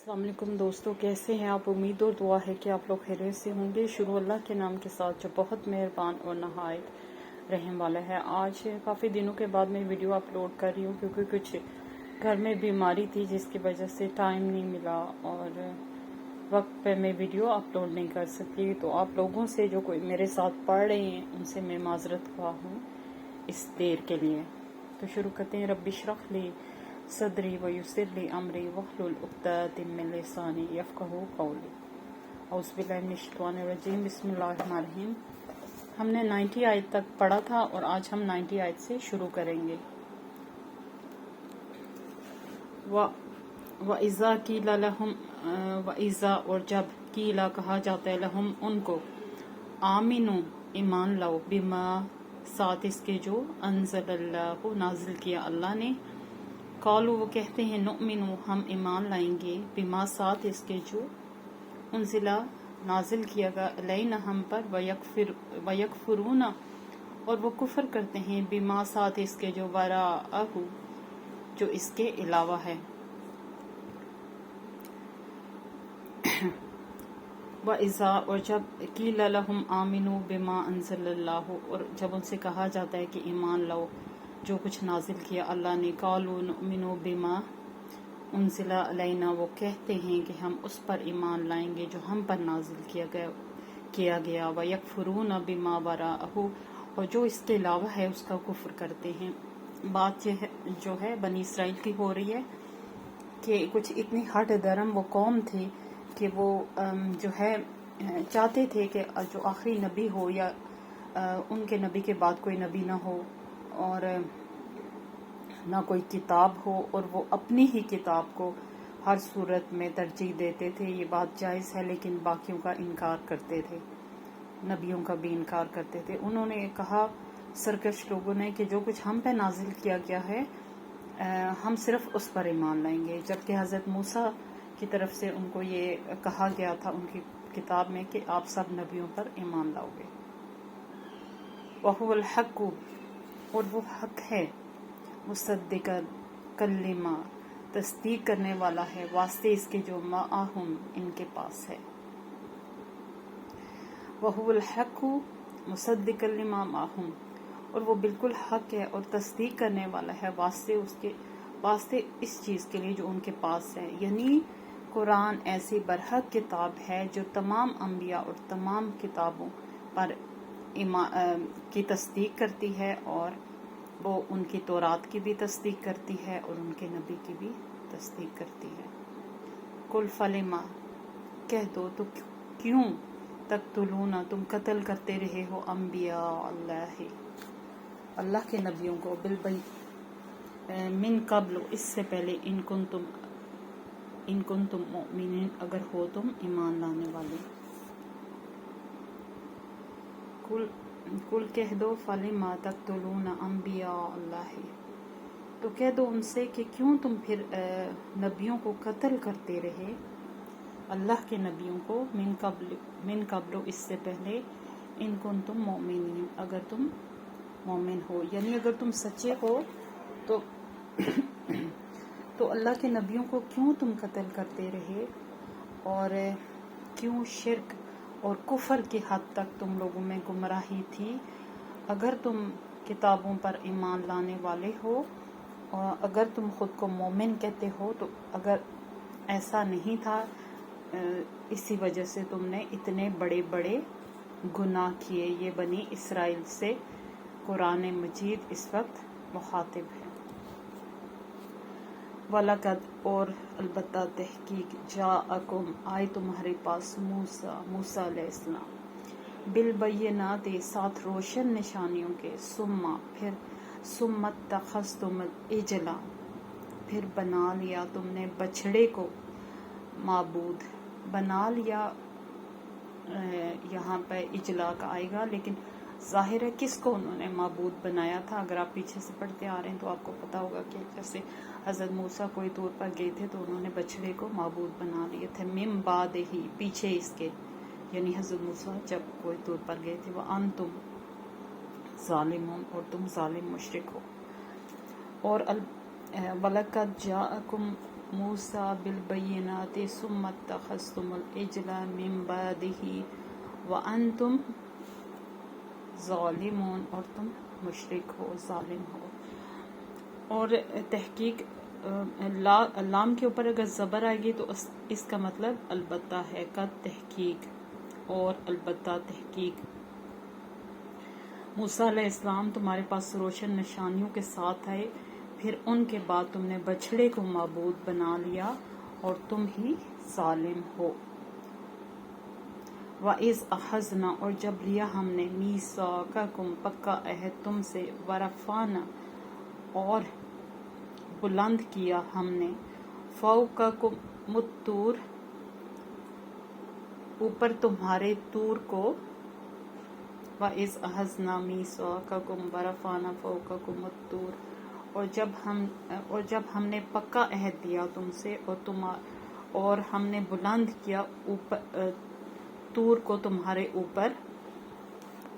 अस्सलाम वालेकुम दोस्तों, कैसे हैं आप। उम्मीद और दुआ है कि आप लोग खैरियत से होंगे। शुरू अल्लाह के नाम के साथ जो बहुत मेहरबान और नहायत रहम वाला है। आज काफ़ी दिनों के बाद मैं वीडियो अपलोड कर रही हूँ क्योंकि कुछ घर में बीमारी थी जिसकी वजह से टाइम नहीं मिला और वक्त पे मैं वीडियो अपलोड नहीं कर सकी। तो आप लोगों से जो कोई मेरे साथ पढ़ रहे हैं उनसे मैं माजरत ख्वाह हूँ इस देर के लिए। तो शुरू करते हैं। रब्बी इश्रह ली सदरी व युस्सिर ली अमरी वहलुल उक़दतम मिन लिसानी यफ़क़हू क़ौली। औज़ु बिल्लाहि मिनश शैतानिर रजीम। बिस्मिल्लाहिर्रहमानिर्रहीम। हमने 90 आयत तक पढ़ा था और आज हम 90 आयत से शुरू करेंगे। व इज़ा कीला लहुम, व इज़ा और जब कीला कहा जाता है लहुम उनको, आमिनु ईमान लाओ, बिमा साथ इसके जो अंज़लल्लाहु नाजिल किया अल्लाह ने, कालू वो कहते हैं नुमिनु हम ईमान लाएंगे, बिमा साथ इसके जो उनजिला नाजिल किया गया अलैना हम पर, वयकफुरूना और वो कुफर करते हैं, बिमा साथ इसके जो वराअहु जो इसके अलावा है। व इज़ा और जब कीला लहुम आमिनु बिमा अंज़लल्लाहु और जब उनसे कहा जाता है कि ईमान लाओ जो कुछ नाजिल किया अल्लाह ने, कालू नुमिनु बिमा उनजिला अलैना वो कहते हैं कि हम उस पर ईमान लाएंगे जो हम पर नाजिल किया गया। व यकफुरूना बिमा वराअहु और जो इसके अलावा है उसका कुफ्र करते हैं। बात जो है बनी इसराइल की हो रही है कि कुछ इतनी हट धर्म वो कौम थी कि वो जो है चाहते थे कि जो आखिरी नबी हो या उनके नबी के बाद कोई नबी ना हो और ना कोई किताब हो, और वो अपनी ही किताब को हर सूरत में तरजीह देते थे। ये बात जायज़ है, लेकिन बाकियों का इनकार करते थे, नबियों का भी इनकार करते थे। उन्होंने कहा सरकश लोगों ने कि जो कुछ हम पे नाजिल किया गया है हम सिर्फ उस पर ईमान लाएंगे, जबकि हज़रत मूसा की तरफ से उनको ये कहा गया था उनकी किताब में कि आप सब नबियों पर ईमान लाओगे। वहुवल हक़्क़ु और वो हक है, मुसद्दिक़न कल्लिमा तस्दीक करने वाला है वास्ते इसके जो माअहुम इनके पास है। वहुवल हक़्क़ु मुसद्दिक़न लिमा माअहुम और वो बिल्कुल हक है और तस्दीक करने वाला है वास्ते इस चीज़ के लिए जो उनके पास है। यानी कुरान ऐसी बरहक किताब है जो तमाम अंबिया और तमाम किताबों पर की तस्दीक करती है, और वो उनकी तौरात की भी तस्दीक करती है और उनके नबी की भी तस्दीक करती है। कुल फलिमा कह दो तो क्यों तक़तुलूना तुम कत्ल करते रहे हो अंबिया अल्लाह के नबियों को, बिलबई मिन कब्ल इससे पहले, इन कुंतुम मुमिनीन अगर हो तुम ईमान लाने वाले। कुल कह दो फलिमा तक़तुलूना अंबिया अल्लाह, तो कह दो उनसे कि क्यों तुम फिर नबियों को कत्ल करते रहे, अल्लाह के नबियों को, मिन कब्ल इससे पहले, इन कुंतुम मुमिनीन अगर तुम मोमिन हो, यानी अगर तुम सच्चे हो तो अल्लाह के नबियों को क्यों तुम कत्ल करते रहे, और क्यों शिर्क और कुफर की हद तक तुम लोगों में गुमराही थी। अगर तुम किताबों पर ईमान लाने वाले हो और अगर तुम खुद को मोमिन कहते हो, तो अगर ऐसा नहीं था इसी वजह से तुमने इतने बड़े बड़े गुनाह किए। ये बनी इसराइल से कुरान मजीद इस वक्त मुखातिब है। वलकद और अलबत्ता तहकीक जाअकुम आए तुम्हारे पास मूसा अलैहिस्सलाम बिलबय्यिनात साथ रोशन निशानियों के, सुम्मत तखस्तुम इजला फिर बना लिया तुमने बछड़े को, माबूद बना लिया। यहाँ पे इजला का आएगा, लेकिन जाहिर है किसको उन्होंने माबूद बनाया था। अगर आप पीछे से पढ़ते आ रहे हैं तो आपको पता होगा कि जैसे हज़रत मूसा कोई तौर पर गए थे तो उन्होंने बछड़े को माबूद बना लिए थे। मिम बाद ही पीछे इसके, यानी हज़रत मूसा जब कोई तौर पर गए थे, वह अंतुम ज़ालिमून और तुम ज़ालिम मुशरिक हो। और वलकद जाअकुम موسیٰ بالبینات ثم اتخذتم العجل من بعدہ وانتم ظالمون، اور تم مشرک ہو، ظالم ہو۔ اور تحقیق لام کے اوپر اگر زبر آئے گی تو اس کا مطلب البتہ ہے، قد تحقیق، اور البتہ تحقیق۔ موسیٰ علیہ السلام تمہارے پاس روشن نشانیوں کے ساتھ آئے، پھر ان کے بعد تم نے بچھڑے کو معبود بنا لیا اور تم ہی ظالم ہو۔ وَإِذْ أَخَذْنَا، اور جب لیا ہم نے، مِيثَاقَكُمْ، پکا عہد تم سے، وَرَفَعْنَا، اور بلند کیا ہم نے، فَوْقَكُمُ الطُّورَ، اوپر تمہارے طور کو، وَإِذْ أَخَذْنَا مِيثَاقَكُمْ وَرَفَعْنَا فَوْقَكُمُ الطُّورَ، اور جب ہم نے پکا عہد دیا تم سے، اور ہم نے بلند کیا طور کو تمہارے اوپر۔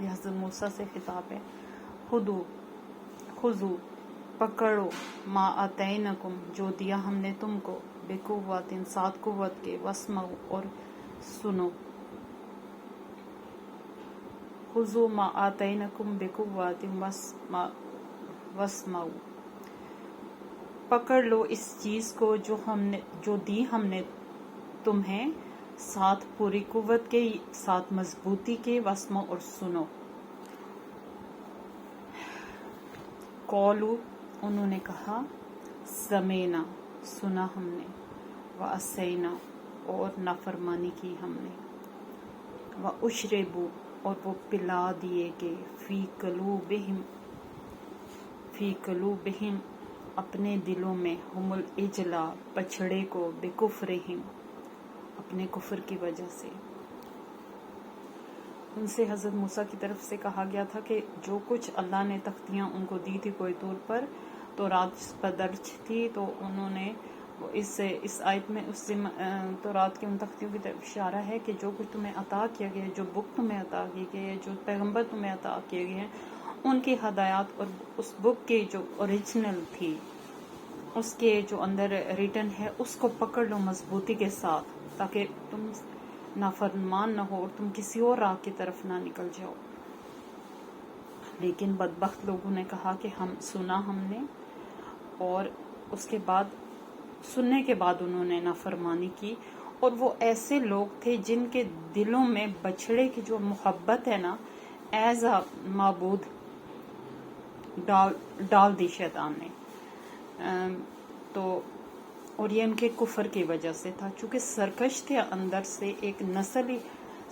یہ حضرت موسیٰ سے خطاب ہے۔ خذو، پکڑو، ما آتینکم، جو دیا ہم نے تم کو، بقوت، ساتھ قوت کے، واسمعوا، اور سنو۔ خذوا ما آتینکم بقوت واسمعوا، پکڑ لو اس چیز کو جو دی ہم نے تمہیں، ساتھ پوری قوت کے، ساتھ مضبوطی کے، واسمعوا، اور سنو۔ قولوا، انہوں نے کہا، سمعنا، سنا ہم نے، وعصینا، اور نافرمانی کی ہم نے، واشربوا، اور وہ پلا دیے گئے، فی قلوبہم، اپنے دلوں میں، ہم العجل، بچھڑے کو، بکفرہم، اپنے کفر کی وجہ سے۔ ان سے حضرت موسیٰ کی طرف سے کہا گیا تھا کہ جو کچھ اللہ نے تختیاں ان کو دی تھی کوئی طور پر، تو رات پر درج تھی، تو انہوں نے اس آیت میں تو رات کی ان تختیوں کی طرف اشارہ ہے کہ جو کچھ تمہیں عطا کیا گیا ہے، جو بک تمہیں عطا کی گئی ہے، جو پیغمبر تمہیں عطا کیے گئے ہیں، ان کی ہدایات، اور اس بک کی جو اوریجنل تھی، اس کے جو اندر ریٹن ہے، اس کو پکڑ لو مضبوطی کے ساتھ، تاکہ تم نافرمان نہ ہو اور تم کسی اور راہ کی طرف نہ نکل جاؤ۔ لیکن بدبخت لوگوں نے کہا کہ سنا ہم نے، اور اس کے بعد، سننے کے بعد انہوں نے نافرمانی کی، اور وہ ایسے لوگ تھے جن کے دلوں میں بچھڑے کی جو محبت ہے نا، ایز اے معبود ڈال دی شیطان نے۔ تو اور یہ ان کے کفر کی وجہ سے تھا، چونکہ سرکش تھے اندر سے، ایک نسل ہی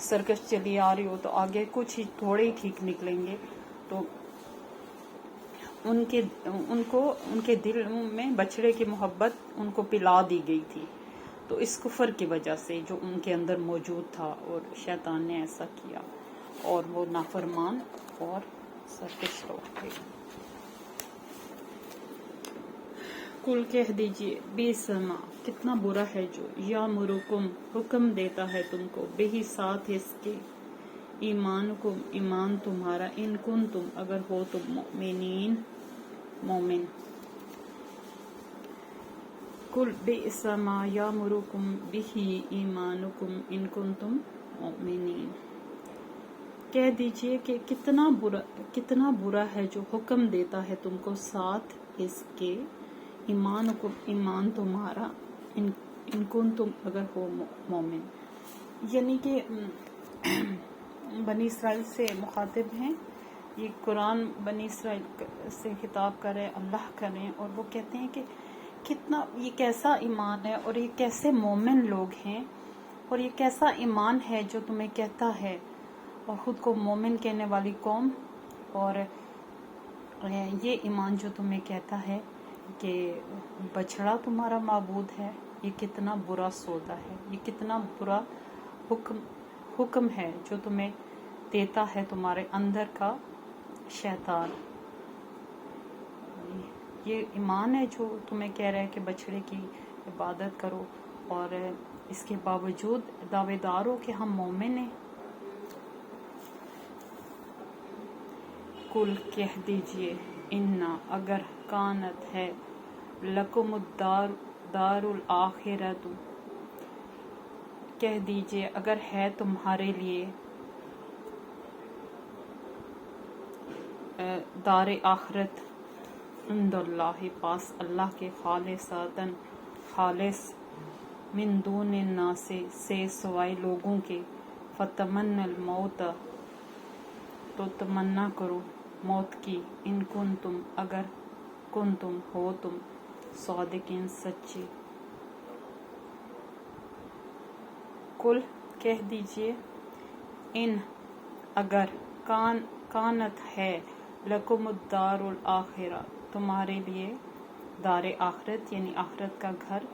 سرکش چلی آ رہی ہو تو آگے کچھ ہی تھوڑے ہی ٹھیک نکلیں گے، تو ان کے دل میں بچڑے کی محبت ان کو پلا دی گئی تھی، تو اس کفر کی وجہ سے جو ان کے اندر موجود تھا، اور شیطان نے ایسا کیا، اور وہ نافرمان اور سرکش لوگ تھے۔ کل کہہ دیجئے، بیسما، کتنا برا ہے جو، یامرکم، حکم دیتا ہے تم کو، بہی، ساتھ اس کے، ایمانکم، ایمان تمہارا، ان کنتم، اگر ہو تم مؤمنین، مومن۔ کل بیسما یامرکم بہی ایمانکم ان کنتم مؤمنین، کہہ دیجئے کہ کتنا برا ہے جو حکم دیتا ہے تم کو، ساتھ اس کے، ایمانکم، ایمان تمہارا، ان کنتم، اگر ہو مومن۔ یعنی کہ بنی اسرائیل سے مخاطب ہیں، یہ قرآن بنی اسرائیل سے خطاب کرے، اللہ کریں، اور وہ کہتے ہیں کہ کتنا یہ کیسا ایمان ہے، اور یہ کیسے مومن لوگ ہیں، اور یہ کیسا ایمان ہے جو تمہیں کہتا ہے، اور خود کو مومن کہنے والی قوم، اور یہ ایمان جو تمہیں کہتا ہے کہ بچڑا تمہارا معبود ہے، یہ کتنا برا سودا ہے، یہ کتنا برا حکم ہے جو تمہیں دیتا ہے تمہارے اندر کا شیطان۔ یہ ایمان ہے جو تمہیں کہہ رہا ہے کہ بچڑے کی عبادت کرو، اور اس کے باوجود دعوے دار ہو کہ ہم مومن ہیں۔ کل کہہ دیجئے، انا، اگر، کانت ہے، لکم लकुमुद्दारुल आखिरतु, कह दीजिए अगर है तुम्हारे लिए दार आखिरत इंदल्लाहि, पास अल्लाह के, खालिसतन खालिस, मिन दूनिन नासे, से सवाए लोगों के, फतमन्नल मौत, तो तमन्ना करो मौत की, इन कुंतुम, अगर कुंतुम हो तुम, सादिकीन सच्चे। कुल, कह दीजिए, इन अगर, कानत है, लकुमुद्दारुल आखिरा, तुम्हारे लिए दार आखिरत यानी आखिरत का घर,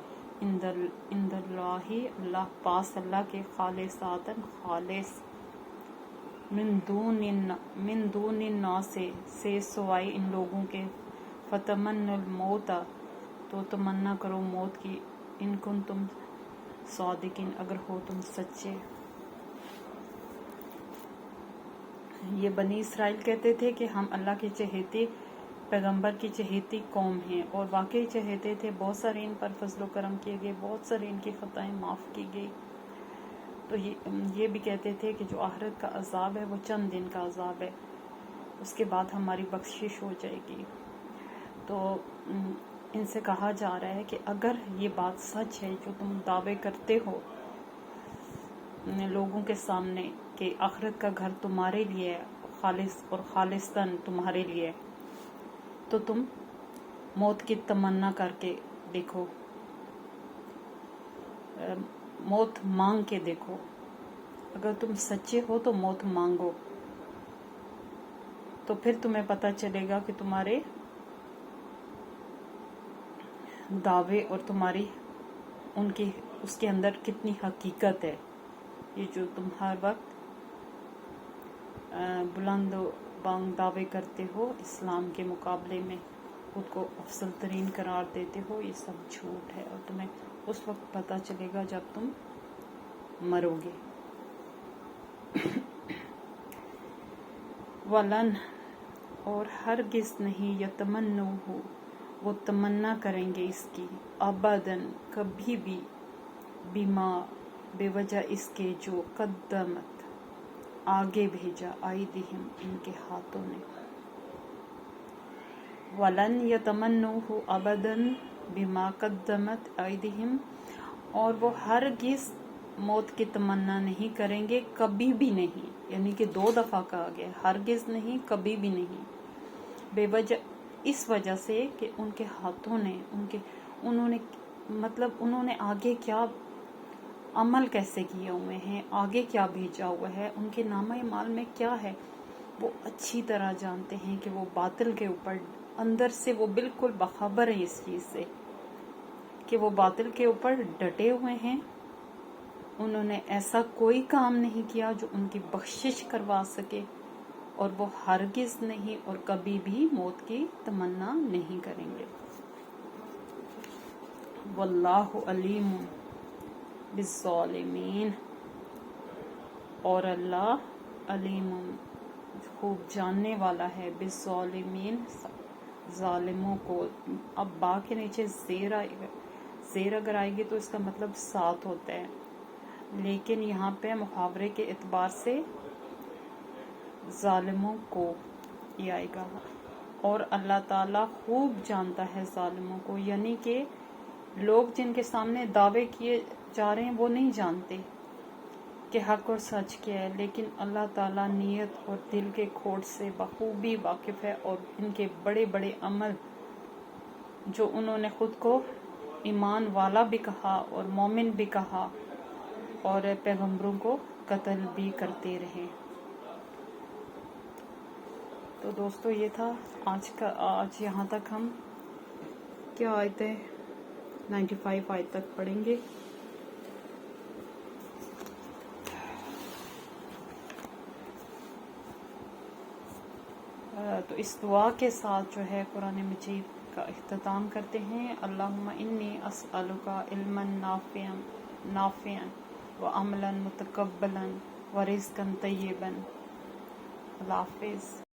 इंदल्लाहि, अल्लाह, पास अल्लाह के, खालिसतन खालिस, मिन दूनिन नासे, से सवाए इन लोगों के, फतमन्नुल मौता, तो तमन्ना करो मौत की, इन कुंतुम सादिकीन, अगर हो तुम सच्चे। ये बनी इसराइल कहते थे कि हम अल्लाह के चहेते पैगंबर की चहेती कौम हैं, और वाकई चहेते थे। बहुत सारे इन पर फजलो करम किए गए, बहुत सारी इनकी खताएं माफ़ की गई। तो ये भी कहते थे कि जो आखिरत का अजाब है वो चंद दिन का अजाब है, उसके बाद हमारी बख्शिश हो जाएगी। तो इनसे कहा जा रहा है कि अगर ये बात सच है जो तुम दावे करते हो लोगों के सामने कि आखिरत का घर तुम्हारे लिए है, खालिस और खालिस्तन तुम्हारे लिए, तो तुम मौत की तमन्ना करके देखो, मौत मांग के देखो। अगर तुम सच्चे हो तो मौत मांगो, तो फिर तुम्हें पता चलेगा कि तुम्हारे दावे और तुम्हारी उनकी उसके अंदर कितनी हकीकत है। ये जो तुम हर वक्त बुलंद बांग दावे करते हो इस्लाम के मुकाबले में, खुद को अफसल तरीन करार देते हो, ये सब झूठ है, और तुम्हें उस वक्त पता चलेगा जब तुम मरोगे। वलन, और हरगिज़ नहीं, यतमन्नूहु, वो तमन्ना करेंगे इसकी, अबदन, कभी भी, बिमा, बेवजह इसके, जो कद्दमत, आगे भेजा, आइदिहिम, इनके हाथों ने। वलन यतमन्नूहु अबदन बिमा कद्दमत आइदिहिम, और वो हरगिज़ मौत की तमन्ना नहीं करेंगे, कभी भी नहीं, यानी कि 2 दफ़ा कहा गया, हरगिज़ नहीं, कभी भी नहीं, बेवजह, इस वजह से कि उनके हाथों ने उन्होंने आगे क्या अमल कैसे किए हुए हैं, आगे क्या भेजा हुआ है, उनके नामा माल में क्या है, वो अच्छी तरह जानते हैं कि वो बातिल के ऊपर अंदर से वो बिल्कुल बखबर है इस चीज़ से कि वो बातिल के ऊपर डटे हुए हैं। उन्होंने ऐसा कोई काम नहीं किया जो उनकी बख्शिश करवा सके, और वो हरगिज़ नहीं और कभी भी मौत की तमन्ना नहीं करेंगे। वल्लाहु अलीम बिज़्ज़ालिमीन, और अल्लाह अलीम, खूब जानने वाला है, बिज़्ज़ालिमीन, जालिमों को। अब बा के नीचे ज़ेर आएगा, ज़ेर अगर आएगी तो इसका मतलब साथ होता है, लेकिन यहाँ पे मुहावरे के एतबार से जालिमों को ये आएगा। और अल्लाह ताला खूब जानता है जालिमों को, यानी कि लोग जिनके सामने दावे किए जा रहे हैं वो नहीं जानते कि हक और सच क्या है, लेकिन अल्लाह ताला नीयत और दिल के खोट से बखूबी वाकिफ़ है, और इनके बड़े बड़े अमल जो उन्होंने खुद को ईमान वाला भी कहा और मोमिन भी कहा और पैगंबरों को कत्ल भी करते रहे। तो दोस्तों ये था आज यहाँ तक हम क्या आयतें 95 आयत तक पढ़ेंगे। तो इस दुआ के साथ जो है कुरान मजीद का इख्तिताम करते हैं। अल्लाहुम्मा इन्नी अस्अलुका इल्मन नाफ़िअन व अमलन मुतक़ब्बलन व रिज़्क़न तय्यिबन। अल्लाह हाफ़िज़।